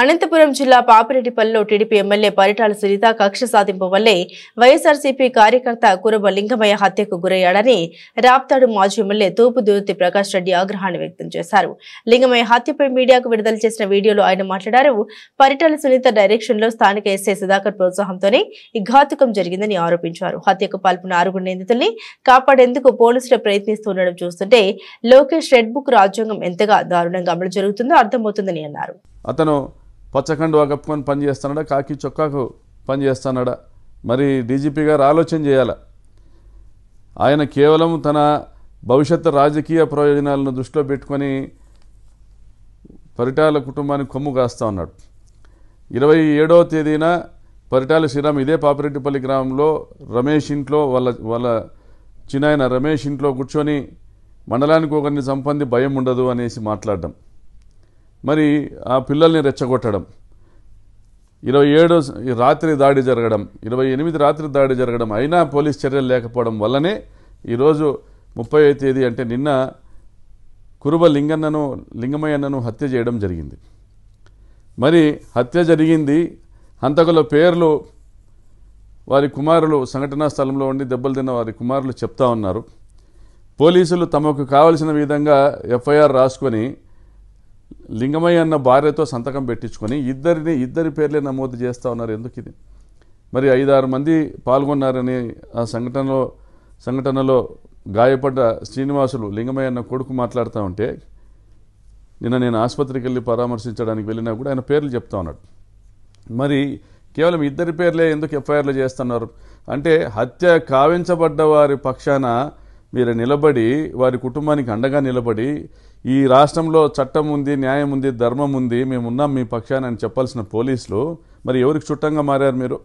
అనంతపురం జిల్లా పాపిరెడ్డిపల్లిలో TDP MLA Paritala Sunitha కక్ష సాధింపు వల్లే వైఎస్ఆర్సీపీ కార్యకర్త కురబ లింగమయ్య హత్యకు గురయ్యాడని రాప్తాడు మాజీ ఎమ్మెల్యే తూపు దుర్తి ప్రకాష్ రెడ్డి ఆగ్రహాన్ని వ్యక్తం చేశారు. లింగమయ్య హత్యపై మీడియాకు విడుదల చేసిన వీడియోలో ఆయన మాట్లాడారు. పరిటాల సునీత డైరెక్షన్ లో స్థానిక ఎస్ఐ సుధాకర్ ప్రోత్సాహంతోనే ఈ ఘాతుకం జరిగిందని ఆరోపించారు. హత్యకు పాల్పొన్న 6 నిందితుల్ని కాపాడేందుకు పోలీసులు ప్రయత్నిస్తుండడం చూస్తుంటే లోకేష్ రెడ్ బుక్ రాజ్యాంగం ఎంతగా దారుణంగా అమలు జరుగుతుందో అర్థమవుతుందని అన్నారు. అతను పచ్చకండువా కప్పుకొని పనిచేస్తున్నాడా, కాకి చొక్కాకు పనిచేస్తున్నాడా? మరి డీజీపీ గారు ఆలోచన చేయాలి. ఆయన కేవలం తన భవిష్యత్తు రాజకీయ ప్రయోజనాలను దృష్టిలో పెట్టుకొని పరిటాల కుటుంబానికి కొమ్ము కాస్తా ఉన్నాడు. 27వ తేదీన పరిటాల శ్రీరామ్ ఇదే పాపిరెడ్డిపల్లి గ్రామంలో రమేష్ ఇంట్లో వాళ్ళ చిన్నాయన రమేష్ ఇంట్లో కూర్చొని మండలానికి ఒకరిని చంపంది భయం ఉండదు అనేసి మాట్లాడడం, మరి ఆ పిల్లల్ని రెచ్చగొట్టడం, 27 రాత్రి దాడి జరగడం, 28 రాత్రి దాడి జరగడం, అయినా పోలీస్ చర్యలు లేకపోవడం వల్లనే ఈరోజు 30వ తేదీ అంటే నిన్న కురుబ లింగమయ్యన్నను హత్య చేయడం జరిగింది. మరి హత్య జరిగింది, హంతకుల పేర్లు వారి కుమారులు సంఘటనా స్థలంలో ఉండి దెబ్బలు తిన్న వారి కుమారులు చెప్తా ఉన్నారు. పోలీసులు తమకు కావలసిన విధంగా ఎఫ్ఐఆర్ రాసుకొని లింగమయ్య అన్న భార్యతో సంతకం పెట్టించుకొని ఇద్దరి పేర్లే నమోదు చేస్తూ ఉన్నారు. ఎందుకు ఇది? మరి 5-6 మంది పాల్గొన్నారని ఆ సంఘటనలో గాయపడ్డ శ్రీనివాసులు లింగమయ్య అన్న కొడుకు మాట్లాడుతూ ఉంటే నిన్న నేను ఆసుపత్రికి వెళ్ళి పరామర్శించడానికి వెళ్ళినా కూడా ఆయన పేర్లు చెప్తా ఉన్నాడు. మరి కేవలం ఇద్దరి పేర్లే ఎందుకు ఎఫ్ఐఆర్లు చేస్తున్నారు అంటే హత్య కావించబడ్డ వారి పక్షాన మీరు నిలబడి వారి కుటుంబానికి అండగా నిలబడి ఈ రాష్ట్రంలో చట్టం ఉంది, న్యాయం ఉంది, ధర్మం ఉంది, మేమున్నాం మీ పక్షాన అని చెప్పాల్సిన పోలీసులు మరి ఎవరికి చుట్టంగా మారారు మీరు?